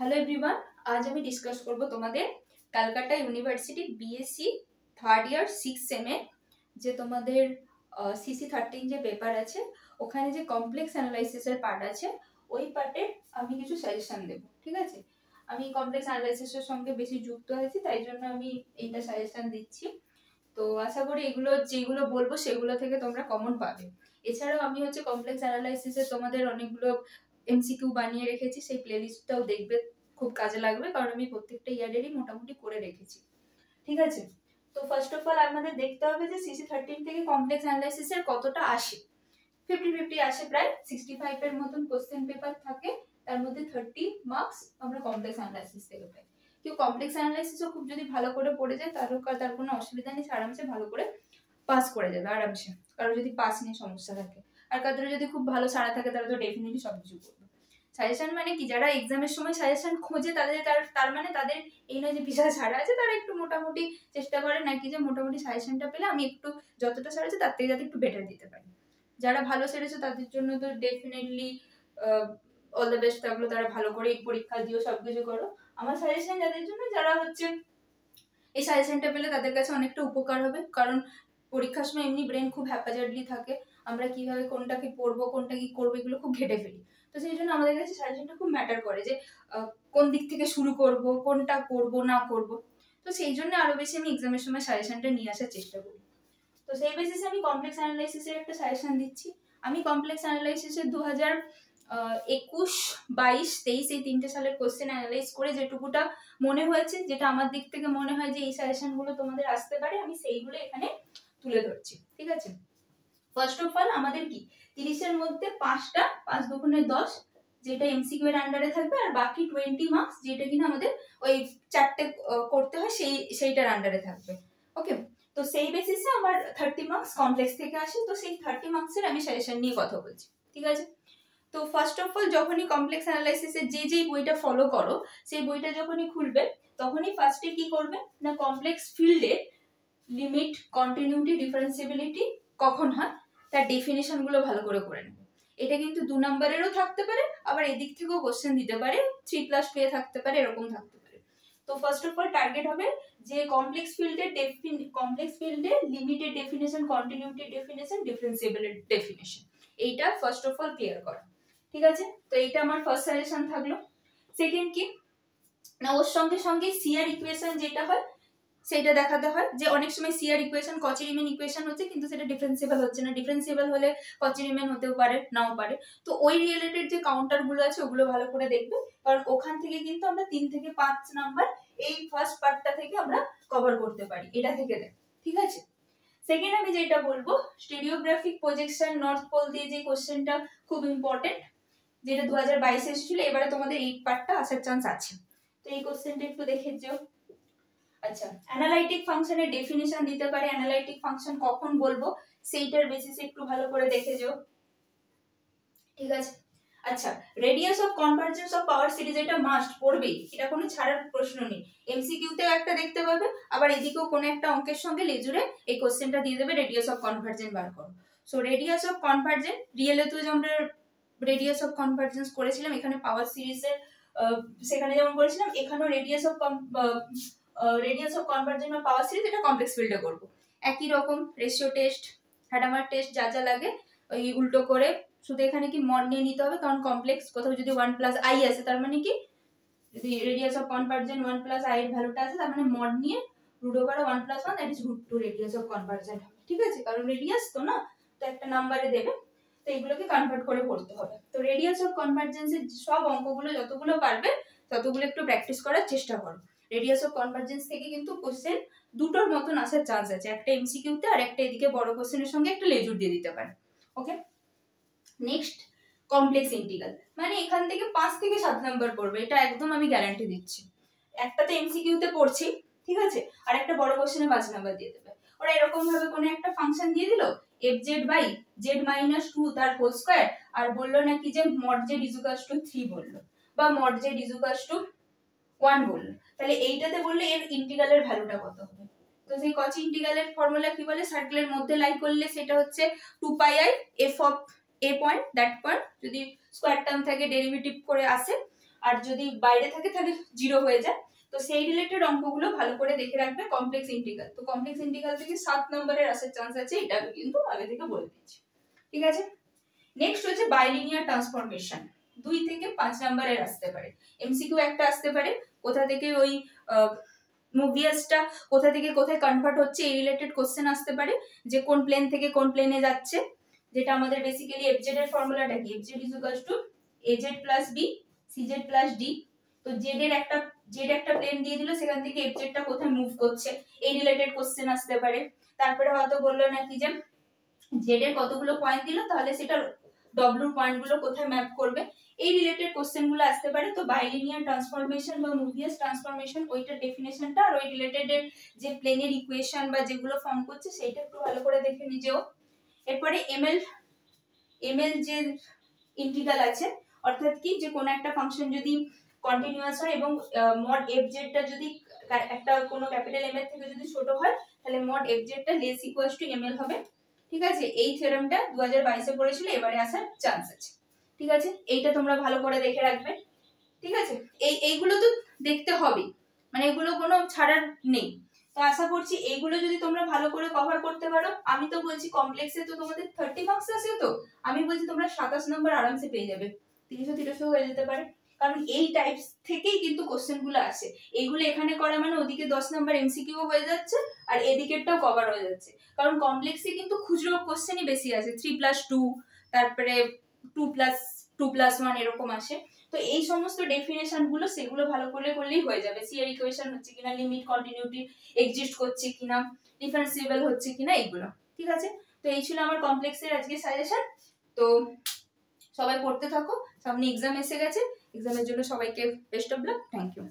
Hello everyone, আজ আমি discuss করব তোমাদের Calcutta university BSc third year 6 সেমে যে তোমাদের CC13 যে পেপার আছে ওখানে যে কমপ্লেক্স অ্যানালাইসিসের পার্ট আছে ওই পার্টে আমি কিছু সাজেশন দেব। ঠিক আছে, আমি কমপ্লেক্স অ্যানালাইসিসের সঙ্গে বেশি যুক্ত হয়েছি, তাই জন্য আমি এইটা সাজেশন দিচ্ছি। তো আশা করি এগুলো যেগুলো বলবো সেগুলো থেকে তোমরা কমন পাবে। এছাড়াও আমি কমপ্লেক্স অ্যানালাইসিসে তোমাদের অনেকগুলো এমসিকিউ বানিয়ে রেখেছি, সেই প্লেলিস্টটাও দেখবে, খুব কাজে লাগবে, কারণ আমি প্রত্যেকটা ইয়ারেরই মোটামুটি করে রেখেছি। ঠিক আছে, তো ফার্স্ট অফ অল আমাদের দেখতে হবে যে CC13 থেকে কমপ্লেক্স অ্যানালাইসিসের কতটা আসে। 50-50 আসে, প্রায় 65 এর মতন কোশ্চেন পেপার থাকে, তার মধ্যে 30 মার্কস আমরা কমপ্লেক্স অ্যানালাইসিস থেকে পাই। কেউ কমপ্লেক্স অ্যানালাইসিসও খুব যদি ভালো করে পড়ে যায় তার কোনো অসুবিধা নেই, আরামসে ভালো করে পাস করে যাবে আরামসে, কারো যদি পাস নিয়ে সমস্যা থাকে। আর কাদের যদি খুব ভালো সাড়া থাকে তারা তো ডেফিনেটলি সবকিছু করবে। সাজেশন মানে কি, যারা এক্সামের সময় সাজেশন খোঁজে তার মানে তাদের এই নয় যে বিশাল ছাড়া আছে, তারা একটু মোটামুটি চেষ্টা করে নাকি যে মোটামুটি সাজেশনটা পেলে আমি একটু যতটা ছাড়া তার থেকে যাতে একটু বেটার দিতে পারি। যারা ভালো সেরেছে তাদের জন্য তো ডেফিনেটলি অল দ্য বেস্ট থাকলো, তারা ভালো করে পরীক্ষা দিও, সবকিছু করো। আমার সাজেশন যাদের জন্য, যারা এই সাজেশনটা পেলে তাদের কাছে অনেকটা উপকার হবে, কারণ পরীক্ষার সময় এমনি ব্রেন খুব হ্যাপাজার্ডলি থাকে, আমরা কিভাবে কোনটা কি পড়বো কোনটা কি করবো এগুলো খুব ঘেটে ফেলি। তো সেই জন্য আমাদের কাছে সাজেশনটা খুব ম্যাটার করে যে কোন দিক থেকে শুরু করব, কোনটা করব না করব। তো সেই জন্য আরো বেশি আমি এক্সামের সময় সাজেশনটা নিয়ে আসার চেষ্টা করি। তো সেই বেসিসে আমি কমপ্লেক্স অ্যানালাইসিসের একটা সাজেশন দিচ্ছি। আমি কমপ্লেক্স অ্যানালাইসিসের 2021, 22, 23 এই 3টে সালের কোশ্চেন অ্যানালাইজ করে যেটুকুটা মনে হয়েছে, যেটা আমার দিক থেকে মনে হয় যে এই সাজেশনগুলো তোমাদের আসতে পারে, আমি সেইগুলো এখানে তুলে ধরছি। ঠিক আছে, ফার্স্ট অফ অল আমাদের কি 30-এর মধ্যে 5টা, 5 দুগুণে 10, যেটা এমসিকিউ এর আন্ডারে থাকবে, আর বাকি 20 মার্কস যেটা কিনা আমাদের ওই 4টে করতে হয় সেইটার আন্ডারে থাকবে। ওকে, তো সেই বেসিসে আমার 30 মার্কস কমপ্লেক্স থেকে আসে, তো সেই 30 মার্কসের আমি সাজেশন নিয়ে কথা বলছি। ঠিক আছে, তো ফার্স্ট অফ অল যখনই কমপ্লেক্স অ্যানালাইসিসের যে বইটা ফলো করো সেই বইটা যখনই খুলবে তখনই ফার্স্টে কি করবে না, কমপ্লেক্স ফিল্ডে লিমিট, কন্টিনিউটি, ডিফারেন্সিবিলিটি কখন হয় তার ডেফিনেশন গুলো ভালো করে নেবে। এটা কিন্তু 2 নম্বরেরও থাকতে পারে, আবার এদিক থেকেও কোশ্চেন দিতে পারে, 3+2 থাকতে পারে, এরকম থাকতে পারে। তো ফার্স্ট অফ অল টার্গেট হবে যে কমপ্লেক্স ফিল্ডে limited definition, continuity definition, differentiability definition, এইটা ফার্স্ট অফ অল ক্লিয়ার করা। ঠিক আছে, তো এইটা আমার ফার্স্ট সাজেশন থাকলো। সেকেন্ড কি না, ওর সঙ্গে সঙ্গে সিআর ইকুয়েশন যেটা হয় সেটা দেখাতে হয়, যে অনেক সময় সিআর ইকুয়েশন কচি রিমেন ইকুয়েশন হচ্ছে কিন্তু সেটা ডিফারেন্সিয়েবল হচ্ছে না, ডিফারেন্সিয়েবল হলে কচি রিমেন হতেও পারে নাও পারে। তো ওই রিলেটেড যে কাউন্টার গুলো আছে ওগুলো ভালো করে দেখবে, কারণ ওখান থেকে কিন্তু আমরা 3 থেকে 5 নাম্বার এই ফার্স্ট পার্টটা থেকে আমরা কভার করতে পারি, এটা থেকে দেখ। ঠিক আছে, সেকেন্ড আমি যেটা বলবো, স্টেরিওগ্রাফিক প্রজেকশন নর্থ পোল দিয়ে যে কোশ্চেনটা খুব ইম্পর্টেন্ট, যেটা 2022 এসেছিল, এবারে তোমাদের এই পার্টটা আসার চান্স আছে। তো এই কোশ্চেনটা একটু দেখে যাও। আচ্ছা, অ্যানালাইটিক ফাংশনের ডেফিনিশন দিতে পারে, অ্যানালাইটিক ফাংশন কখন বলবো সেইটার বেসিসে একটু ভালো করে দেখে যাও। ঠিক আছে, আচ্ছা, radius of convergence of power series, এটা মাস্ট পড়বেই, এটা কোনো ছাড়ার প্রশ্ন নেই। এমসিকিউতেও একটা দেখতে পাবে, আবার এদিকেও কোনো একটা অঙ্কের সঙ্গে লেজুরে এই কোশ্চেনটা দিয়ে দেবে, রেডিয়াস অফ কনভারজেন্স বার করো। সো রেডিয়াস অফ কনভারজেন্স রিয়েলে তো আমরা রেডিয়াস অফ কনভারজেন্স করেছিলাম এখানে পাওয়ার সিরিজের, সেখানে যেমন করেছিলাম এখানেও রেডিয়াস অফ কনভারজেন্স বা পাওয়ার সিরিজ, এটা কমপ্লেক্স ফিল্ডে করবো। একই রকম রেশিও টেস্ট, হ্যাডামার টেস্ট যা যা লাগে ওই উল্টো করে, শুধু এখানে কি মড নিয়ে নিতে হবে, কারণ কমপ্লেক্স কোথাও যদি 1+i আছে তার মানে কি, যদি রেডিয়াস অফ কনভারজেন্স 1+i এর ভ্যালুটা আছে তার মানে মড নিয়ে √1+1 that is √2 radius of convergence হবে। ঠিক আছে, কারণ রেডিয়াস তো না, তো একটা নাম্বারে দেবে, তো এগুলোকে কনভার্ট করে পড়তে হবে। তো রেডিয়াস অফ কনভারজেন্সের সব অঙ্কগুলো যতগুলো পারবে ততগুলো একটু প্র্যাকটিস করার চেষ্টা করো। রেডিয়াস অফ কনভারজেন্স থেকে কিন্তু কোশ্চেন দুটোর মতন আসার চান্স আছে, একটা এমসিকিউতে আর একটা এদিকে বড় কোশ্চেনের সঙ্গে একটা লেজুর দিয়ে দিতে পারে। ওকে, নেক্সট কমপ্লেক্স ইন্টিগ্রাল, মানে এখান থেকে 5 থেকে 7 নাম্বার পড়বে, এটা একদম আমি গ্যারান্টি দিচ্ছি। একটাতে এমসিকিউতে পড়ছি, ঠিক আছে, আর একটা বড় কোশ্চেনে 5 নাম্বার দিয়ে দেবে। ওরা এরকম ভাবে কোনো একটা ফাংশন দিয়ে দিল fz/z-2 তার হোল স্কয়ার, আর বললো নাকি যে mod z = 3 বললো, বা mod z = 1 বললো, তাহলে এইটাতে বললে এর ইন্টিগ্রালের ভ্যালুটা কত হবে। তো সেই কচি ইন্টিগ্রালের ফর্মুলা কি বলে, সার্কেলের মধ্যে লাই করলে সেটা হচ্ছে 2πi f of a point that point, যদি স্কয়ার টার্ম থাকে ডেরিভেটিভ করে আসে, আর যদি বাইরে থাকে তাহলে 0 হয়ে যায়। তো সেই রিলেটেড অঙ্কগুলো ভালো করে দেখে রাখবে। কমপ্লেক্স ইন্টিগ্রাল, তো কমপ্লেক্স ইন্টিগ্রাল থেকে 7 নম্বরের আসার চান্স আছে, এটা আমি কিন্তু আগে থেকে বলে দিচ্ছি, ঠিক আছে। নেক্সট হচ্ছে বাইলিনিয়ার ট্রান্সফরমেশন, 2 থেকে 5 নম্বরের আসতে পারে। এমসিকিউ একটা আসতে পারে, কোথা থেকে ওই মুভিয়াসটা কোথা থেকে কোথায় কনভার্ট হচ্ছে এই রিলেটেড কোশ্চেন আসতে পারে, যে কোন প্লেন থেকে কোন প্লেনে যাচ্ছে, যেটা আমাদের বেসিক্যালি এফজেড এর ফর্মুলাটা কি, FZ is equal to AZ plus B CZ plus D. তো জেড একটা প্লেন দিয়ে দিল, সেখান থেকে এফজেডটা কোথায় মুভ করছে এই রিলেটেড কোশ্চেন আসতে পারে। তারপরে হয়তো বললো নাকি যে জেড এর কতগুলো পয়েন্ট দিল, তাহলে সেটা ডব্লিউর পয়েন্টগুলো কোথায় ম্যাপ করবে, এই রিলেটেড কোশ্চেন গুলো আসতে পারে। তো বাইলিনিয়ার ট্রান্সফরমেশন বা মুভিয়াস ট্রান্সফরমেশন ওইটার ডেফিনেশনটা আর ওই রিলেটেড এর যে প্লেনের ইকুয়েশন বা যেগুলো ফর্ম করছে সেইটা একটু ভালো করে দেখে নিজেও। এরপরে এমএল যে ইন্টিগ্রাল আছে, অর্থাৎ কি যে কোনো একটা ফাংশন যদি কন্টিনিউয়াস হয় এবং মড এফ জেডটা যদি একটা কোনো ক্যাপিটাল এম এর থেকে যদি ছোট হয়, তাহলে মড এফ জেডটা লেস ইকুয়ালস টু এমএল হবে, ঠিক আছে। এই থিওরেমটা 2022 এ পড়েছিল, এবারে আসার চান্স আছে, ঠিক আছে। এইটা তোমরা ভালো করে দেখে রাখবে, ঠিক আছে। এইগুলো তো দেখতে হবে, মানে এগুলো কোনো ছাড়ার নেই। তো আশা করছি এইগুলো যদি তোমরা ভালো করে কভার করতে পারো, আমি তো বলছি কমপ্লেক্সে তো তোমাদের 30 মার্কস আছে, তো আমি বলছি তোমরা 27 নম্বর আরামসে পেয়ে যাবে, 30 হয়ে যেতে পারে। কারণ এই টাইপস থেকেই কিন্তু কোশ্চেন গুলো আসে, এইগুলো এখানে করা মানে ওদিকে 10 নম্বর এমসিকিউ হয়ে যাচ্ছে আর এদিকেরটাও কভার হয়ে যাচ্ছে। কারণ কমপ্লেক্সে কিন্তু খুচরো কোশ্চেনই বেশি আছে, 3+2, তারপরে 2+2+1 এরকম আসে। তো এই সমস্ত ডেফিনেশন গুলো সেগুলো ভালো করে করলেই হয়ে যাবে। সি এর ইকুয়েশন হচ্ছে কিনা, লিমিট কন্টিনিউটি এক্সিস্ট করছে কিনা, ডিফারেন্সিয়েবল হচ্ছে কিনা, এইগুলো, ঠিক আছে। তো এই ছিল আমার কমপ্লেক্সের আজকে সাজেশন। তো সবাই পড়তে থাকো, সামনে এক্সাম এসে গেছে, এক্সামের জন্য সবাইকে best of luck, thank you.